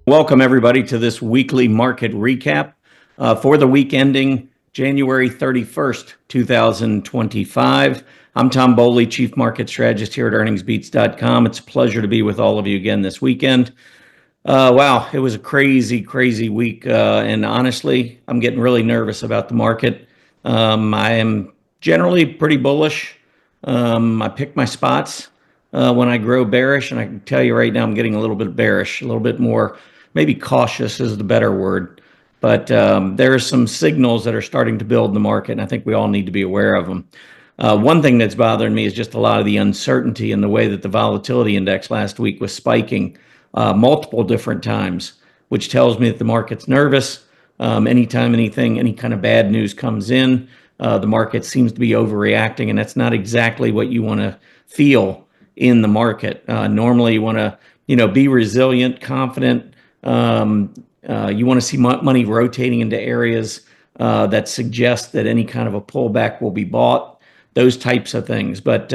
Welcome, everybody, to this weekly market recap for the week ending January 31st, 2025. I'm Tom Bowley, Chief Market Strategist here at EarningsBeats.com. It's a pleasure to be with all of you again this weekend. Wow, it was a crazy, crazy week. And honestly, I'm getting really nervous about the market. I am generally pretty bullish. I pick my spots when I grow bearish, and I can tell you right now, I'm getting a little bit bearish, a little bit more, maybe cautious is the better word. But there are some signals that are starting to build in the market, and I think we all need to be aware of them. One thing that's bothering me is just a lot of the uncertainty in the way that the volatility index last week was spiking multiple different times, which tells me that the market's nervous. Anytime any kind of bad news comes in, the market seems to be overreacting, and that's not exactly what you want to feel in the market. Normally, you want to, be resilient, confident. You want to see money rotating into areas that suggest that any kind of a pullback will be bought, those types of things. But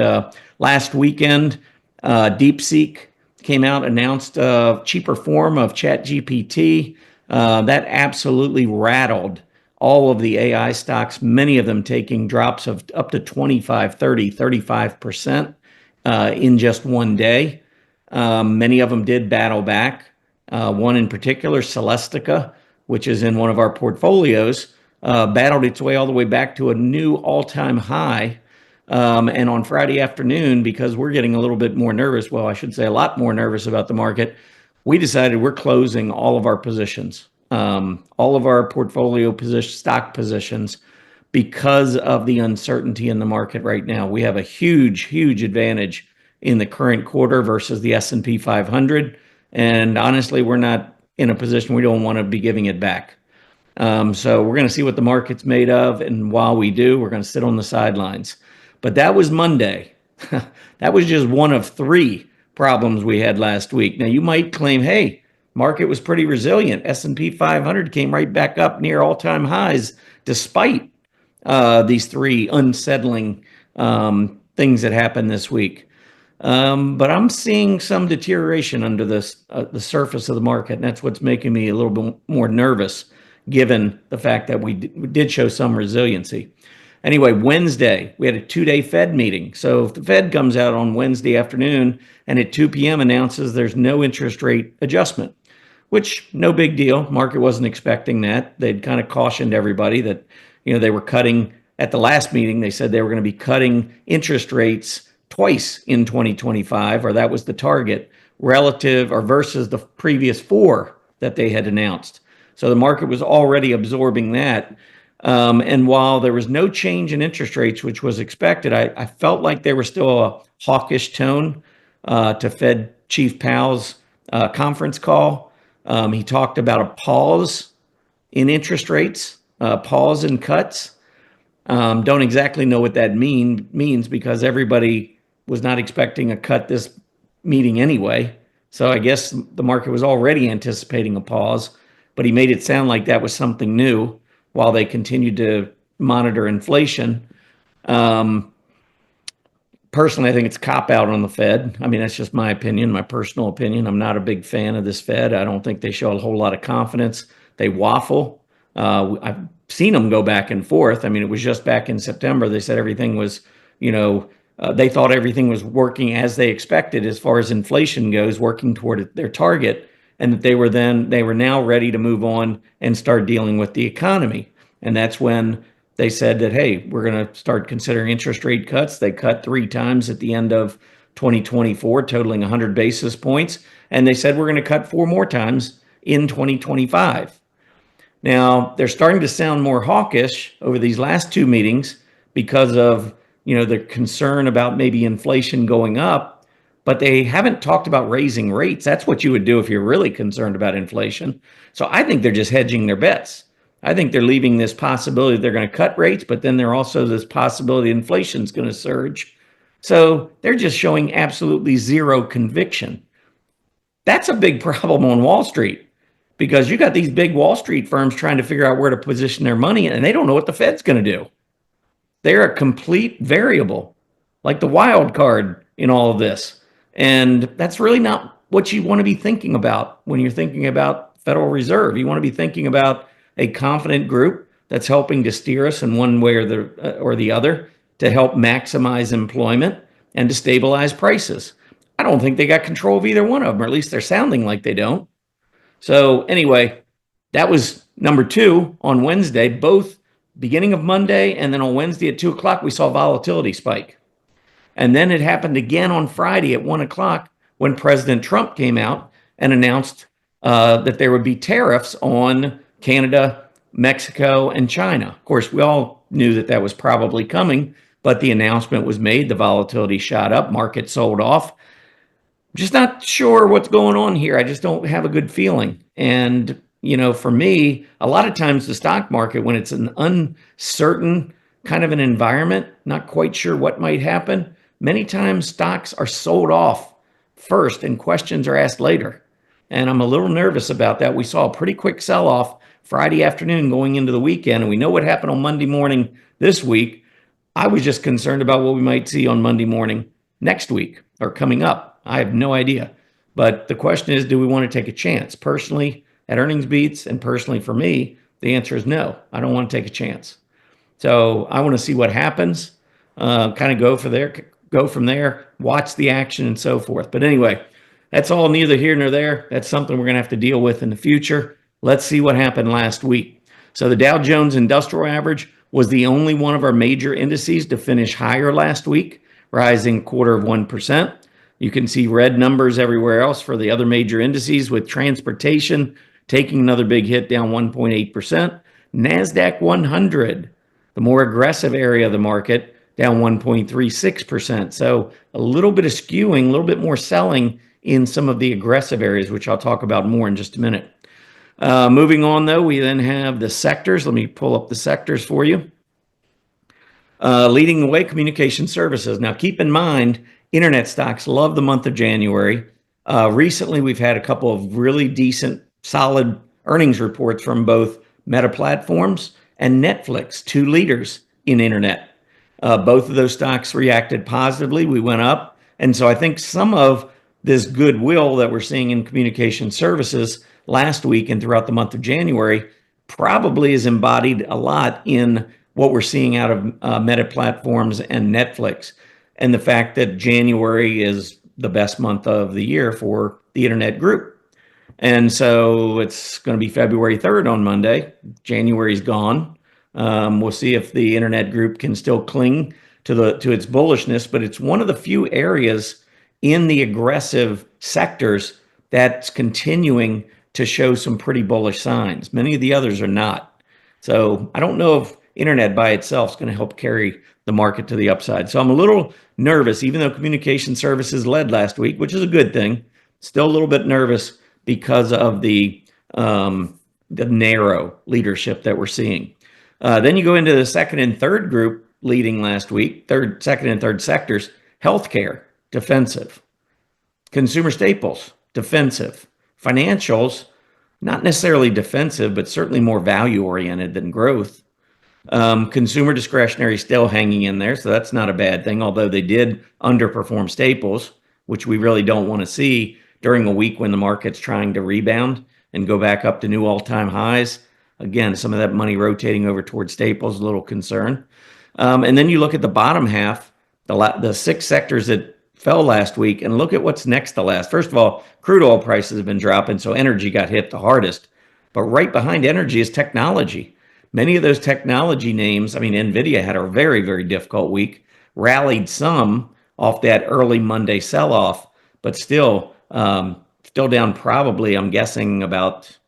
last weekend, DeepSeek came out, announced a cheaper form of ChatGPT. That absolutely rattled all of the AI stocks, many of them taking drops of up to 25, 30, 35% in just one day. Many of them did battle back. One in particular, Celestica, which is in one of our portfolios, battled its way all the way back to a new all-time high. And on Friday afternoon, because we're getting a little bit more nervous, well, I should say a lot more nervous about the market, we decided we're closing all of our positions, all of our portfolio stock positions, because of the uncertainty in the market right now. We have a huge, huge advantage in the current quarter versus the S&P 500. And honestly, we're not in a position we don't want to be giving it back. So we're going to see what the market's made of. And while we do, we're going to sit on the sidelines. But that was Monday. That was just one of three problems we had last week. Now, you might claim, hey, market was pretty resilient. S&P 500 came right back up near all-time highs despite these three unsettling things that happened this week. But I'm seeing some deterioration under the surface of the market, and that's what's making me a little bit more nervous, given the fact that we did show some resiliency. Anyway, Wednesday, we had a two-day Fed meeting. So if the Fed comes out on Wednesday afternoon and at 2 p.m. announces there's no interest rate adjustment, which no big deal. Market wasn't expecting that. They'd kind of cautioned everybody that, they were cutting at the last meeting. They said they were going to be cutting interest rates twice in 2025, or that was the target, relative or versus the previous four that they had announced. So the market was already absorbing that. And while there was no change in interest rates, which was expected, I felt like there was still a hawkish tone to Fed Chief Powell's conference call. He talked about a pause in interest rates, pause in cuts. Don't exactly know what that means because everybody was not expecting a cut this meeting anyway. So I guess the market was already anticipating a pause, but he made it sound like that was something new while they continued to monitor inflation. Personally, I think it's a cop-out on the Fed. I mean, that's just my opinion, my personal opinion. I'm not a big fan of this Fed. I don't think they show a whole lot of confidence. They waffle. I've seen them go back and forth. I mean, it was just back in September. They said everything was, they thought everything was working as they expected as far as inflation goes, working toward their target, and that they were now ready to move on and start dealing with the economy. And that's when they said that, hey, we're going to start considering interest rate cuts. They cut 3 times at the end of 2024, totaling 100 basis points. And they said we're going to cut 4 more times in 2025. Now, they're starting to sound more hawkish over these last 2 meetings because of, the concern about maybe inflation going up, but they haven't talked about raising rates. That's what you would do if you're really concerned about inflation. So I think they're just hedging their bets. I think they're leaving this possibility they're going to cut rates, but then there's also this possibility inflation is going to surge. So they're just showing absolutely zero conviction. That's a big problem on Wall Street because you got these big Wall Street firms trying to figure out where to position their money, and they don't know what the Fed's going to do. They're a complete variable, like the wild card in all of this. And that's really not what you want to be thinking about when you're thinking about Federal Reserve. You want to be thinking about a confident group that's helping to steer us in one way or the other to help maximize employment and to stabilize prices. I don't think they got control of either one of them, or at least they're sounding like they don't. So anyway, that was number two on Wednesday, both beginning of Monday, and then on Wednesday at 2 o'clock, we saw volatility spike. And then it happened again on Friday at 1 o'clock when President Trump came out and announced that there would be tariffs on Canada, Mexico, and China. Of course, we all knew that that was probably coming, but the announcement was made. The volatility shot up, market sold off. Just not sure what's going on here. I just don't have a good feeling. And, you know, for me, a lot of times the stock market, when it's an uncertain kind of an environment, not quite sure what might happen, many times stocks are sold off first and questions are asked later. And I'm a little nervous about that. We saw a pretty quick sell-off Friday afternoon going into the weekend, and we know what happened on Monday morning this week. I was just concerned about what we might see on Monday morning next week or coming up. I have no idea. But the question is, do we want to take a chance? Personally, at EarningsBeats, and personally for me, the answer is no. I don't want to take a chance. So I want to see what happens, kind of go from there, watch the action and so forth. But anyway, that's all neither here nor there. That's something we're going to have to deal with in the future. Let's see what happened last week. So the Dow Jones Industrial Average was the only one of our major indices to finish higher last week, rising 0.25%. You can see red numbers everywhere else for the other major indices, with transportation taking another big hit, down 1.8%. NASDAQ 100, the more aggressive area of the market, down 1.36%. So a little bit of skewing, a little bit more selling in some of the aggressive areas, which I'll talk about more in just a minute. Moving on, though, we then have the sectors. Let me pull up the sectors for you. Leading the way, communication services. Now, keep in mind, internet stocks love the month of January. Recently, we've had a couple of really decent, solid earnings reports from both Meta Platforms and Netflix, two leaders in internet. Both of those stocks reacted positively. We went up. And so I think some of this goodwill that we're seeing in communication services last week and throughout the month of January probably is embodied a lot in what we're seeing out of Meta Platforms and Netflix, and the fact that January is the best month of the year for the internet group. And so it's going to be February 3rd on Monday. January's gone. We'll see if the internet group can still cling to its bullishness, but it's one of the few areas in the aggressive sectors that's continuing to show some pretty bullish signs. Many of the others are not. So I don't know if internet by itself is going to help carry the market to the upside. So I'm a little nervous, even though communication services led last week, which is a good thing. Still a little bit nervous because of the narrow leadership that we're seeing. Then you go into the second and third group leading last week, second and third sectors. Healthcare, defensive. Consumer staples, defensive. Financials, not necessarily defensive, but certainly more value-oriented than growth. Consumer discretionary still hanging in there, so that's not a bad thing, although they did underperform staples, which we really don't want to see during a week when the market's trying to rebound and go back up to new all-time highs. Again, some of that money rotating over towards staples, a little concern. And then you look at the bottom half, the six sectors that fell last week, and look at what's next to last. First of all, crude oil prices have been dropping, so energy got hit the hardest. But right behind energy is technology. Many of those technology names, I mean, NVDA had a very, very difficult week, rallied some off that early Monday sell-off, but still down probably, I'm guessing, about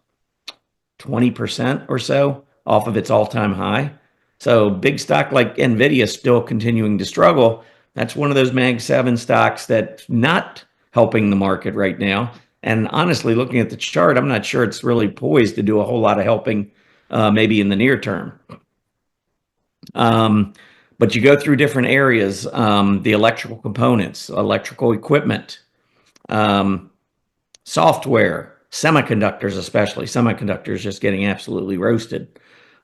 20% or so off of its all-time high. So big stock like NVIDIA is still continuing to struggle. That's one of those Mag 7 stocks that's not helping the market right now. And honestly, looking at the chart, I'm not sure it's really poised to do a whole lot of helping maybe in the near term. But you go through different areas, the electrical components, electrical equipment, software, semiconductors especially. Semiconductors just getting absolutely roasted.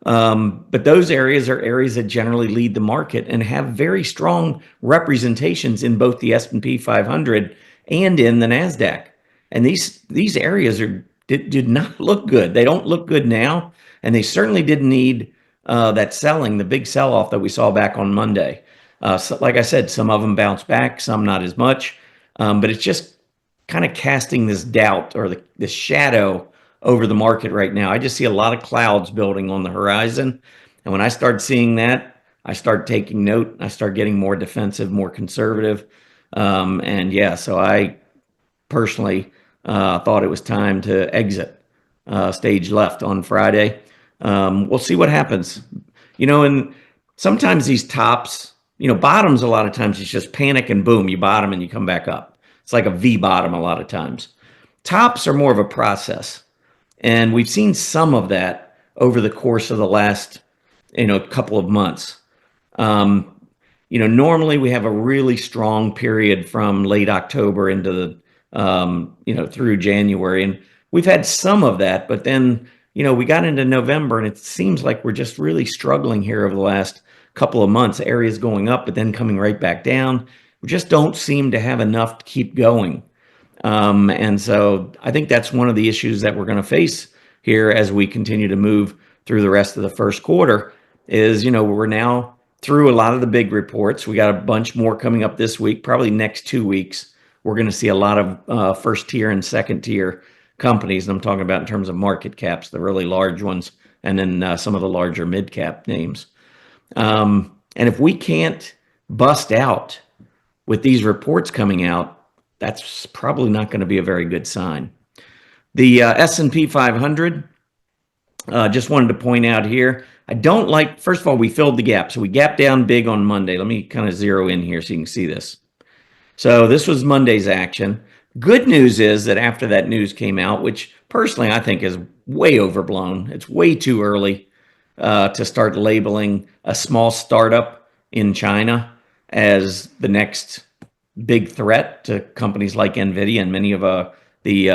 But those areas are areas that generally lead the market and have very strong representations in both the S&P 500 and in the NASDAQ. And these areas did not look good. They don't look good now, and they certainly didn't need that selling, the big sell-off that we saw back on Monday. So, like I said, some of them bounced back, some not as much, but it's just kind of casting this doubt or this shadow over the market right now. I just see a lot of clouds building on the horizon, and when I start seeing that, I start taking note. I start getting more defensive, more conservative, and yeah, so I personally thought it was time to exit stage left on Friday. We'll see what happens. And sometimes these tops, bottoms, a lot of times it's just panic and boom, you bottom and you come back up. It's like a V bottom a lot of times. Tops are more of a process. And we've seen some of that over the course of the last, couple of months. Normally we have a really strong period from late October into through January. And we've had some of that, but then, we got into November and it seems like we're just really struggling here over the last couple of months, areas going up, but then coming right back down. We just don't seem to have enough to keep going. And so I think that's one of the issues that we're going to face here as we continue to move through the rest of the first quarter is, we're now through a lot of the big reports. We got a bunch more coming up this week, probably next 2 weeks. We're going to see a lot of first tier and second tier companies. And I'm talking about in terms of market caps, the really large ones, and then some of the larger mid cap names. And if we can't bust out with these reports coming out, that's probably not going to be a very good sign. The S&P 500, just wanted to point out here, I don't like, first of all, we filled the gap. So we gapped down big on Monday. Let me kind of zero in here so you can see this. So this was Monday's action. Good news is that after that news came out, which personally I think is way overblown, it's way too early to start labeling a small startup in China as the next big threat to companies like NVDA and many of the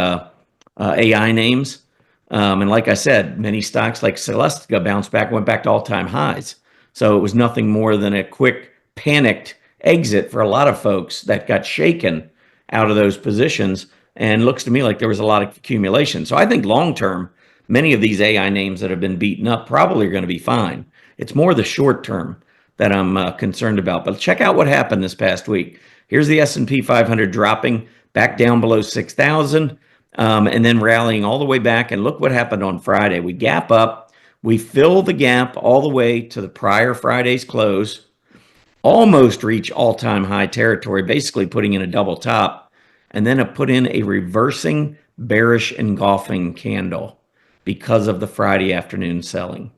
AI names. And like I said, many stocks like Celestica bounced back, went back to all-time highs. So it was nothing more than a quick panicked exit for a lot of folks that got shaken out of those positions. And looks to me like there was a lot of accumulation. So I think long-term, many of these AI names that have been beaten up probably are going to be fine. It's more the short term that I'm concerned about. But check out what happened this past week. Here's the S&P 500 dropping back down below 6,000 and then rallying all the way back. And look what happened on Friday. We gap up. We fill the gap all the way to the prior Friday's close, almost reach all-time high territory, basically putting in a double top, and then put in a reversing bearish engulfing candle because of the Friday afternoon selling.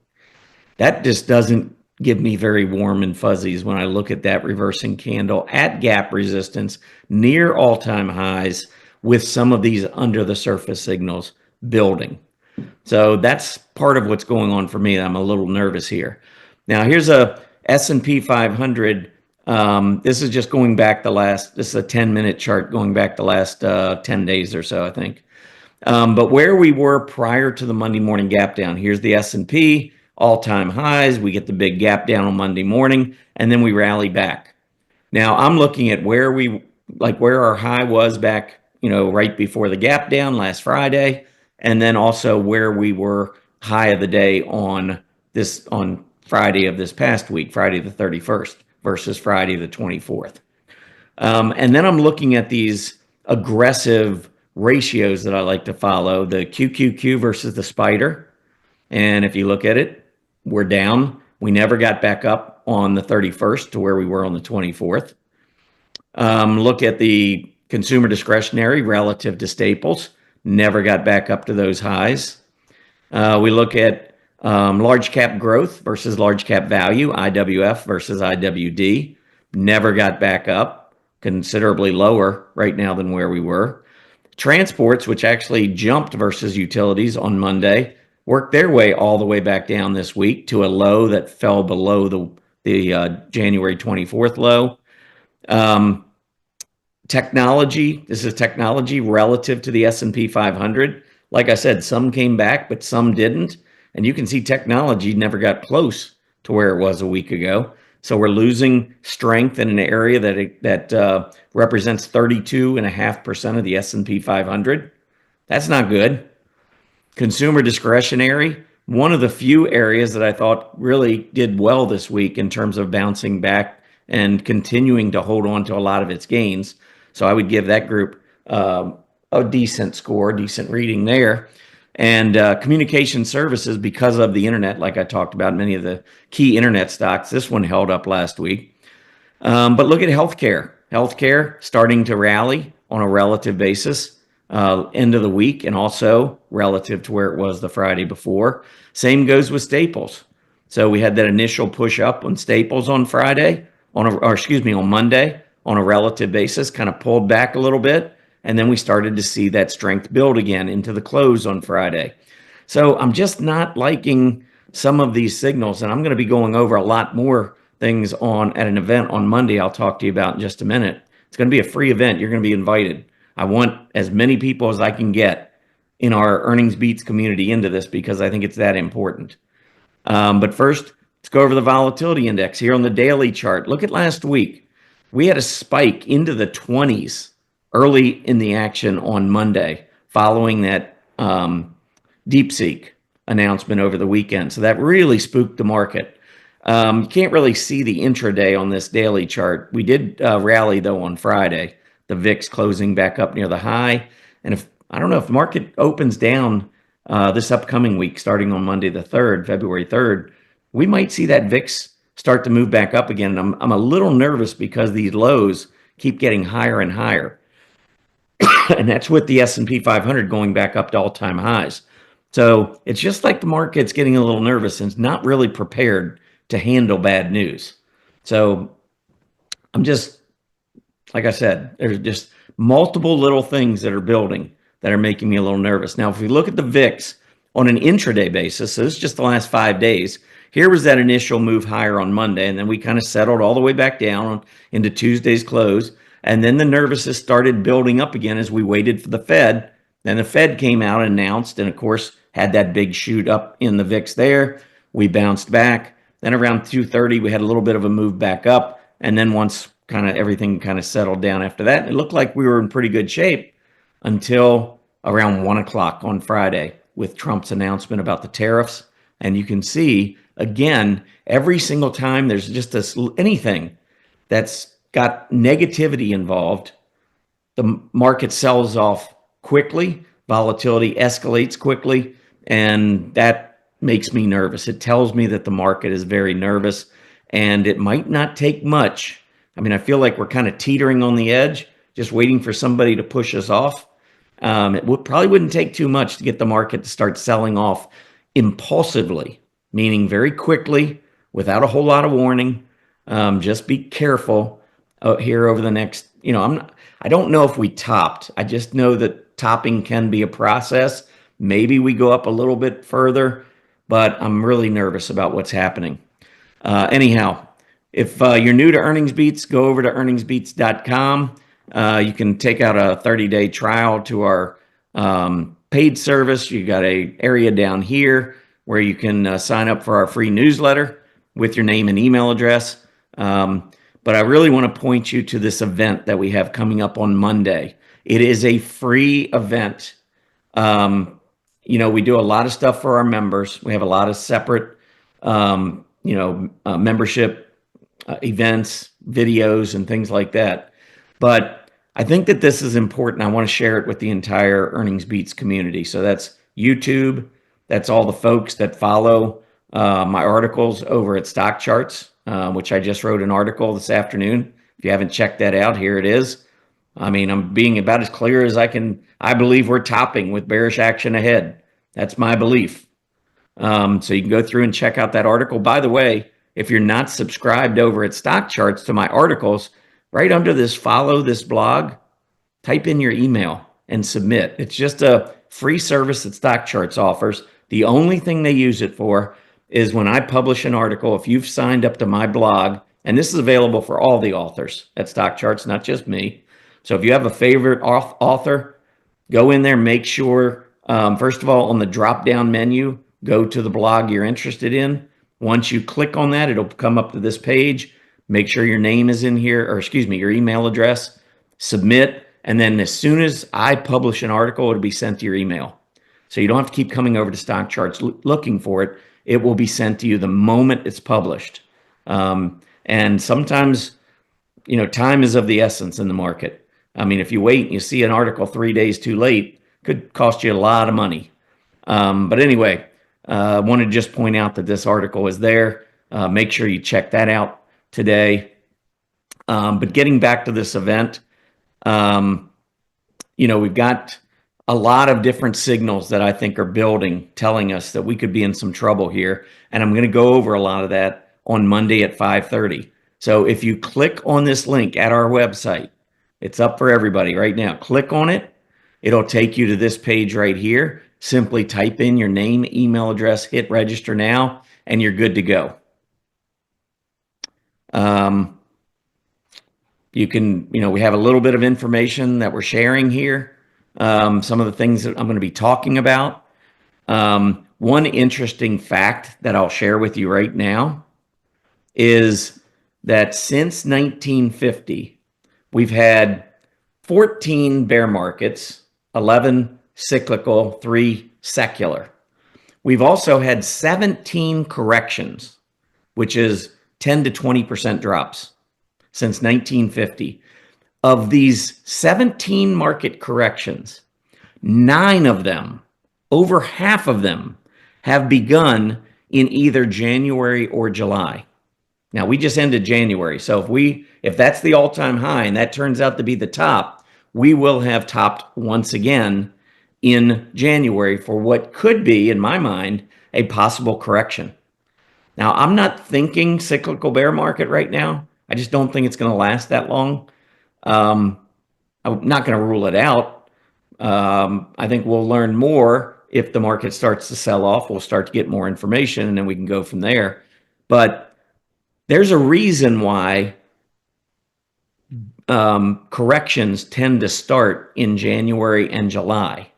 That just doesn't give me very warm and fuzzies when I look at that reversing candle at gap resistance near all-time highs with some of these under the surface signals building. So that's part of what's going on for me. I'm a little nervous here. Now here's a S&P 500. This is just going back this is a 10-minute chart going back the last 10 days or so, I think. But where we were prior to the Monday morning gap down, here's the S&P, all-time highs. We get the big gap down on Monday morning, and then we rally back. Now I'm looking at where our high was back, right before the gap down last Friday, and then also where we were high of the day on Friday of this past week, Friday the 31st versus Friday the 24th. And then I'm looking at these aggressive ratios that I like to follow, the QQQ versus the spider. And if you look at it, we're down. We never got back up on the 31st to where we were on the 24th. Look at the consumer discretionary relative to staples. Never got back up to those highs. We look at large cap growth versus large cap value, IWF versus IWD. Never got back up, considerably lower right now than where we were. Transports, which actually jumped versus utilities on Monday, worked their way all the way back down this week to a low that fell below the January 24th low. Technology, this is technology relative to the S&P 500. Like I said, some came back, but some didn't. And you can see technology never got close to where it was a week ago. So we're losing strength in an area that represents 32.5% of the S&P 500. That's not good. Consumer discretionary, one of the few areas that I thought really did well this week in terms of bouncing back and continuing to hold on to a lot of its gains. So I would give that group a decent score, decent reading there. And communication services, because of the internet, like I talked about, many of the key internet stocks, this one held up last week. But look at healthcare. Healthcare starting to rally on a relative basis, end of the week, and also relative to where it was the Friday before. Same goes with staples. So we had that initial push up on staples on Friday, on Monday, on a relative basis, kind of pulled back a little bit. And then we started to see that strength build again into the close on Friday. So I'm just not liking some of these signals, and I'm going to be going over a lot more things at an event on Monday I'll talk to you about in just a minute. It's going to be a free event. You're going to be invited. I want as many people as I can get in our Earnings Beats community into this because I think it's that important. But first, let's go over the volatility index here on the daily chart. Look at last week. We had a spike into the 20s early in the action on Monday following that DeepSeek announcement over the weekend. So that really spooked the market. You can't really see the intraday on this daily chart. We did rally, though, on Friday. The VIX closing back up near the high. And I don't know if the market opens down this upcoming week, starting on Monday the 3rd, February 3rd, we might see that VIX start to move back up again. And I'm a little nervous because these lows keep getting higher and higher. And that's with the S&P 500 going back up to all-time highs. So it's just like the market's getting a little nervous and it's not really prepared to handle bad news. So I'm just, like I said, there's just multiple little things that are building that are making me a little nervous. Now, if we look at the VIX on an intraday basis, so this is just the last 5 days, here was that initial move higher on Monday, and then we kind of settled all the way back down into Tuesday's close. And then the nervousness started building up again as we waited for the Fed. Then the Fed came out and announced, and of course, had that big shoot up in the VIX there. We bounced back. Then around 2:30, we had a little bit of a move back up. And then once everything kind of settled down after that, it looked like we were in pretty good shape until around 1 o'clock on Friday with Trump's announcement about the tariffs. And you can see, again, every single time there's just anything that's got negativity involved, the market sells off quickly, volatility escalates quickly, and that makes me nervous. It tells me that the market is very nervous, and it might not take much. I mean, I feel like we're kind of teetering on the edge, just waiting for somebody to push us off. Probably wouldn't take too much to get the market to start selling off impulsively, meaning very quickly, without a whole lot of warning. Just be careful here over the next, I don't know if we topped. I just know that topping can be a process. Maybe we go up a little bit further, but I'm really nervous about what's happening. Anyhow, if you're new to EarningsBeats, go over to EarningsBeats.com. You can take out a 30-day trial to our paid service. You got an area down here where you can sign up for our free newsletter with your name and email address. But I really want to point you to this event that we have coming up on Monday. It is a free event. We do a lot of stuff for our members. We have a lot of separate, membership events, videos, and things like that. But I think that this is important. I want to share it with the entire EarningsBeats community. So that's YouTube. That's all the folks that follow my articles over at Stock Charts, which I just wrote an article this afternoon. If you haven't checked that out, here it is. I mean, I'm being about as clear as I can. I believe we're topping with bearish action ahead. That's my belief. So you can go through and check out that article. By the way, if you're not subscribed over at Stock Charts to my articles, right under this follow this blog, type in your email and submit. It's just a free service that Stock Charts offers. The only thing they use it for is when I publish an article, if you've signed up to my blog, and this is available for all the authors at Stock Charts, not just me. So if you have a favorite author, go in there, make sure, first of all, on the drop-down menu, go to the blog you're interested in. Once you click on that, it'll come up to this page. make sure your name is in here, or excuse me, your email address, submit, and then as soon as I publish an article, it'll be sent to your email. So you don't have to keep coming over to Stock Charts looking for it. It will be sent to you the moment it's published. And sometimes, time is of the essence in the market. I mean, if you wait and you see an article 3 days too late, could cost you a lot of money. But anyway, I want to just point out that this article is there. Make sure you check that out today. But getting back to this event, we've got a lot of different signals that I think are building, telling us that we could be in some trouble here. And I'm going to go over a lot of that on Monday at 5:30. So if you click on this link at our website, it's up for everybody right now. Click on it. It'll take you to this page right here. Simply type in your name, email address, hit register now, and you're good to go. You can, we have a little bit of information that we're sharing here. Some of the things that I'm going to be talking about. One interesting fact that I'll share with you right now is that since 1950, we've had 14 bear markets, 11 cyclical, 3 secular. We've also had 17 corrections, which is 10 to 20% drops since 1950. Of these 17 market corrections, 9 of them, over half of them, have begun in either January or July. Now, we just ended January, so if that's the all-time high and that turns out to be the top, we will have topped once again in January for what could be, in my mind, a possible correction. Now, I'm not thinking cyclical bear market right now. I just don't think it's going to last that long. I'm not going to rule it out. I think we'll learn more if the market starts to sell off. We'll start to get more information, and then we can go from there. But there's a reason why corrections tend to start in January and July.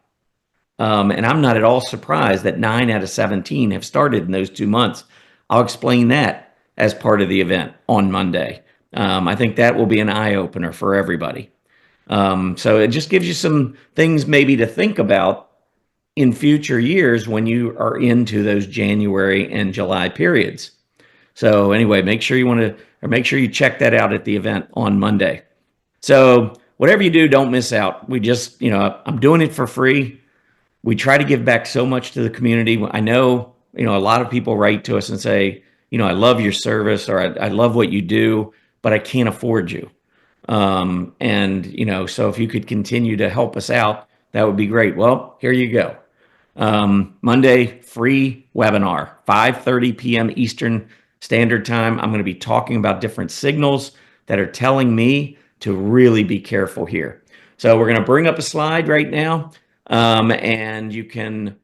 And I'm not at all surprised that 9 out of 17 have started in those 2 months. I'll explain that as part of the event on Monday. I think that will be an eye-opener for everybody. So it just gives you some things maybe to think about in future years when you are into those January and July periods. So anyway, make sure you check that out at the event on Monday. So whatever you do, don't miss out. We just, I'm doing it for free. We try to give back so much to the community. I know, a lot of people write to us and say, I love your service, or I love what you do, but I can't afford you. So if you could continue to help us out, that would be great. Well, here you go. Monday, free webinar, 5:30 p.m. Eastern Standard Time. I'm going to be talking about different signals that are telling me to really be careful here. So we're going to bring up a slide right now, and you can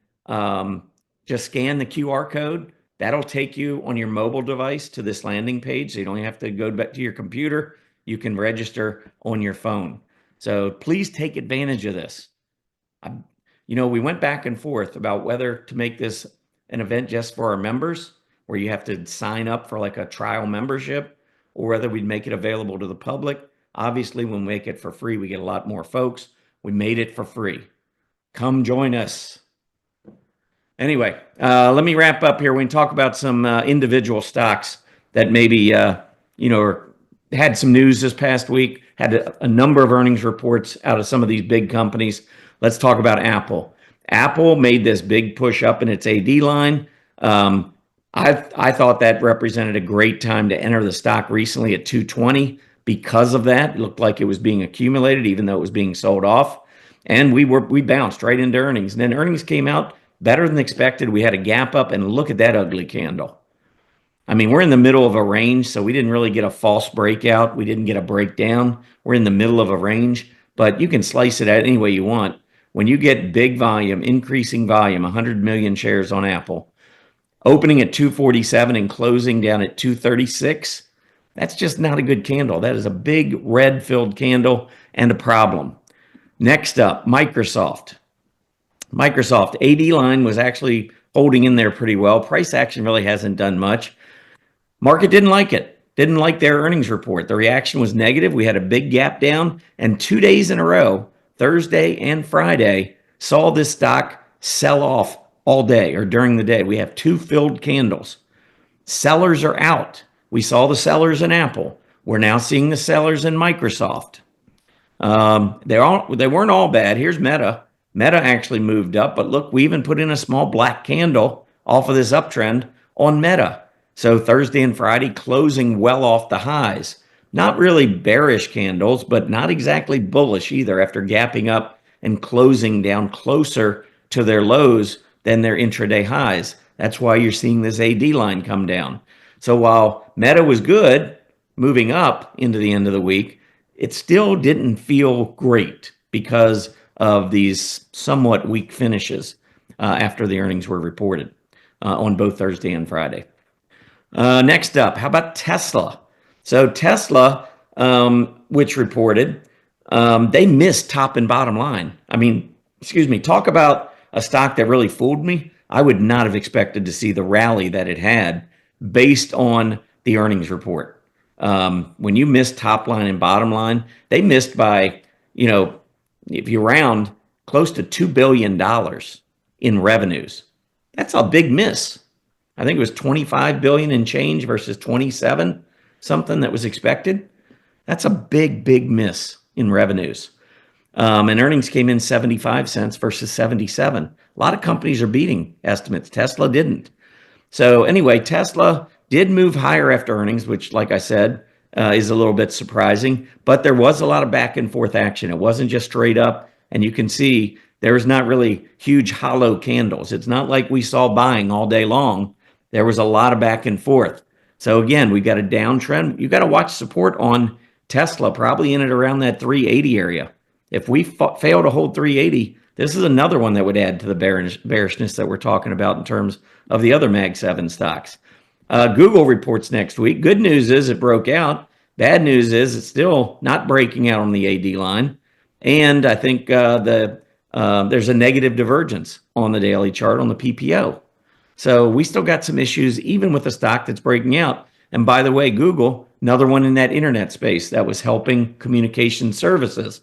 just scan the QR code. That'll take you on your mobile device to this landing page. So you don't have to go back to your computer. You can register on your phone. So please take advantage of this. We went back and forth about whether to make this an event just for our members, where you have to sign up for like a trial membership, or whether we'd make it available to the public. Obviously, when we make it for free, we get a lot more folks. We made it for free. Come join us. Anyway, let me wrap up here. We can talk about some individual stocks that maybe, had some news this past week, had a number of earnings reports out of some of these big companies. Let's talk about Apple. Apple made this big push up in its AD line. I thought that represented a great time to enter the stock recently at 220. Because of that, it looked like it was being accumulated, even though it was being sold off. And we bounced right into earnings. And then earnings came out better than expected. We had a gap up, and look at that ugly candle. I mean, we're in the middle of a range, so we didn't really get a false breakout. We didn't get a breakdown. We're in the middle of a range, but you can slice it out any way you want. When you get big volume, increasing volume, 100 million shares on Apple, opening at 247 and closing down at 236, that's just not a good candle. That is a big red-filled candle and a problem. Next up, Microsoft. Microsoft AD line was actually holding in there pretty well. Price action really hasn't done much. Market didn't like it. didn't like their earnings report. The reaction was negative. We had a big gap down, and 2 days in a row, Thursday and Friday, saw this stock sell off all day or during the day. We have two filled candles. Sellers are out. We saw the sellers in Apple. We're now seeing the sellers in Microsoft. They weren't all bad. Here's Meta. Meta actually moved up, but look, we even put in a small black candle off of this uptrend on Meta. So Thursday and Friday closing well off the highs. Not really bearish candles, but not exactly bullish either after gapping up and closing down closer to their lows than their intraday highs. That's why you're seeing this AD line come down. So while Meta was good, moving up into the end of the week, it still didn't feel great because of these somewhat weak finishes after the earnings were reported on both Thursday and Friday. Next up, how about Tesla? So Tesla, which reported, they missed top and bottom line. I mean, excuse me, talk about a stock that really fooled me. I would not have expected to see the rally that it had based on the earnings report. When you miss top line and bottom line, they missed by, if you round, close to $2 billion in revenues. That's a big miss. I think it was 25 billion in change versus 27, something that was expected. That's a big, big miss in revenues. And earnings came in 75 cents versus 77. A lot of companies are beating estimates. Tesla didn't. So anyway, Tesla did move higher after earnings, which, like I said, is a little bit surprising. But there was a lot of back and forth action. It wasn't just straight up. And you can see there's not really huge hollow candles. It's not like we saw buying all day long. There was a lot of back and forth. So again, we got a downtrend. You got to watch support on Tesla, probably in it around that 380 area. If we fail to hold 380, this is another one that would add to the bearishness that we're talking about in terms of the other Mag 7 stocks. Google reports next week. Good news is it broke out. Bad news is it's still not breaking out on the AD line. And I think there's a negative divergence on the daily chart on the PPO. So we still got some issues even with a stock that's breaking out. And by the way, Google, another one in that internet space that was helping communication services.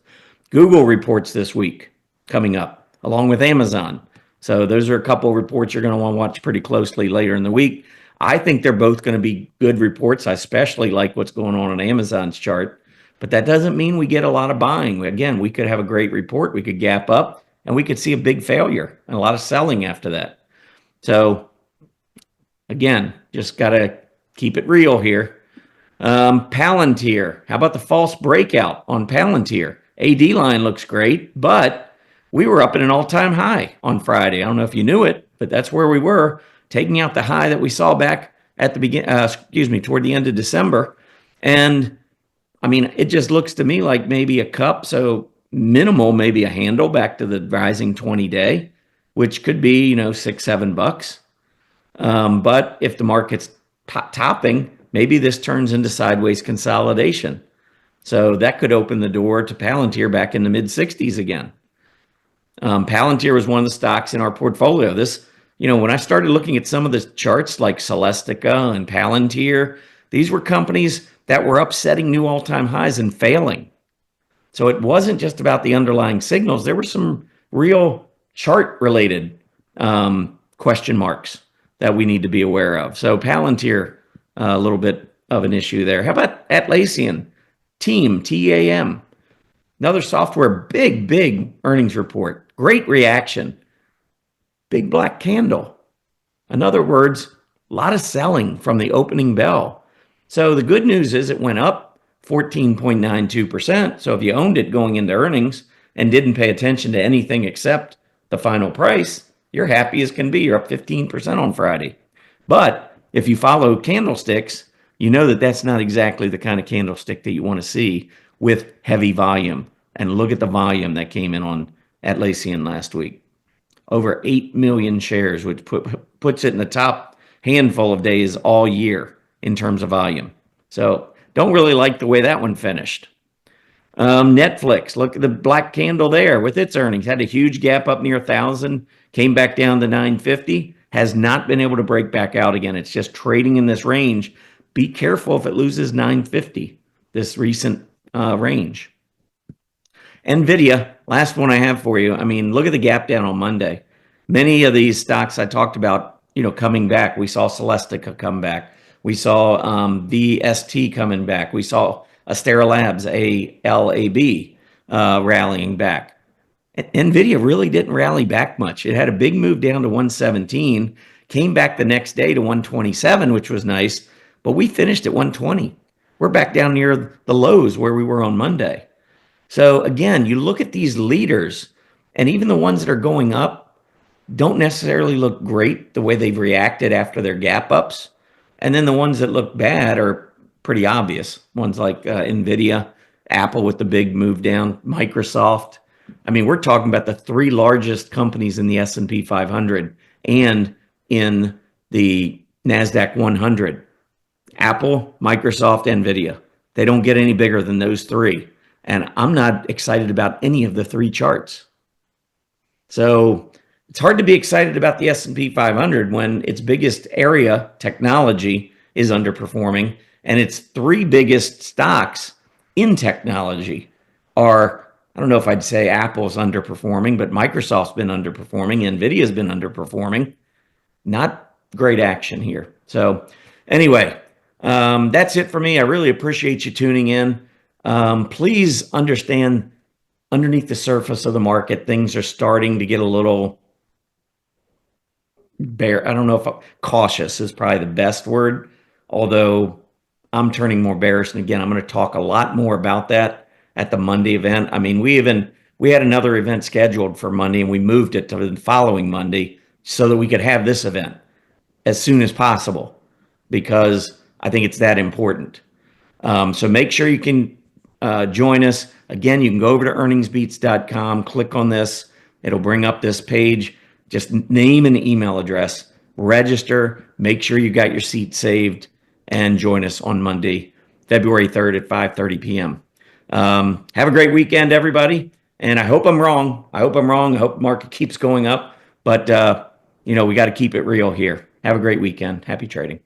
Google reports this week coming up, along with Amazon. So those are a couple of reports you're going to want to watch pretty closely later in the week. I think they're both going to be good reports. I especially like what's going on Amazon's chart. But that doesn't mean we get a lot of buying. Again, we could have a great report. We could gap up, and we could see a big failure and a lot of selling after that. So, again, just got to keep it real here. Palantir. How about the false breakout on Palantir? AD line looks great, but we were up at an all-time high on Friday. I don't know if you knew it, but that's where we were, taking out the high that we saw back at the toward the end of December. And I mean, it just looks to me like maybe a cup, so minimal, maybe a handle back to the rising 20-day, which could be, $6-7. But if the market's topping, maybe this turns into sideways consolidation. So that could open the door to Palantir back in the mid-60s again. Palantir was one of the stocks in our portfolio. This, when I started looking at some of the charts like Celestica and Palantir, these were companies that were upsetting new all-time highs and failing. So it wasn't just about the underlying signals. There were some real chart-related question marks that we need to be aware of. So Palantir, a little bit of an issue there. How about Atlassian? Team, TAM. Another software, big earnings report. Great reaction. Big black candle. In other words, a lot of selling from the opening bell. So the good news is it went up 14.92%. So if you owned it going into earnings and didn't pay attention to anything except the final price, you're happy as can be. You're up 15% on Friday. But if you follow candlesticks, you know that that's not exactly the kind of candlestick that you want to see with heavy volume. And look at the volume that came in on Atlassian last week. Over 8 million shares, which puts it in the top handful of days all year in terms of volume. So don't really like the way that one finished. Netflix, look at the black candle there with its earnings. Had a huge gap up near 1,000, came back down to 950, has not been able to break back out again. It's just trading in this range. be careful if it loses 950, this recent range. NVIDIA, last one I have for you. I mean, look at the gap down on Monday. Many of these stocks I talked about, coming back. We saw Celestica come back. We saw VST coming back. We saw Astera Labs, ALAB, rallying back. NVIDIA really didn't rally back much. It had a big move down to 117, came back the next day to 127, which was nice, but we finished at 120. We're back down near the lows where we were on Monday. So again, you look at these leaders, and even the ones that are going up don't necessarily look great the way they've reacted after their gap ups. And then the ones that look bad are pretty obvious. Ones like NVIDIA, Apple with the big move down, Microsoft. I mean, we're talking about the three largest companies in the S&P 500 and in the NASDAQ 100. Apple, Microsoft, NVIDIA. They don't get any bigger than those three. And I'm not excited about any of the three charts. So it's hard to be excited about the S&P 500 when its biggest area, technology, is underperforming, and its three biggest stocks in technology are, I don't know if I'd say Apple's underperforming, but Microsoft's been underperforming, NVIDIA's been underperforming. Not great action here. So anyway, that's it for me. I really appreciate you tuning in. Please understand, underneath the surface of the market, things are starting to get a little I don't know if cautious is probably the best word, although I'm turning more bearish. And again, I'm going to talk a lot more about that at the Monday event. I mean, we had another event scheduled for Monday, and we moved it to the following Monday so that we could have this event as soon as possible, because I think it's that important. So make sure you can join us. Again, you can go over to EarningsBeats.com, click on this. It'll bring up this page. Just name and email address, register, make sure you got your seat saved, and join us on Monday, February 3rd at 5:30 p.m. Have a great weekend, everybody. And I hope I'm wrong. I hope the market keeps going up. But, we got to keep it real here. Have a great weekend. Happy trading.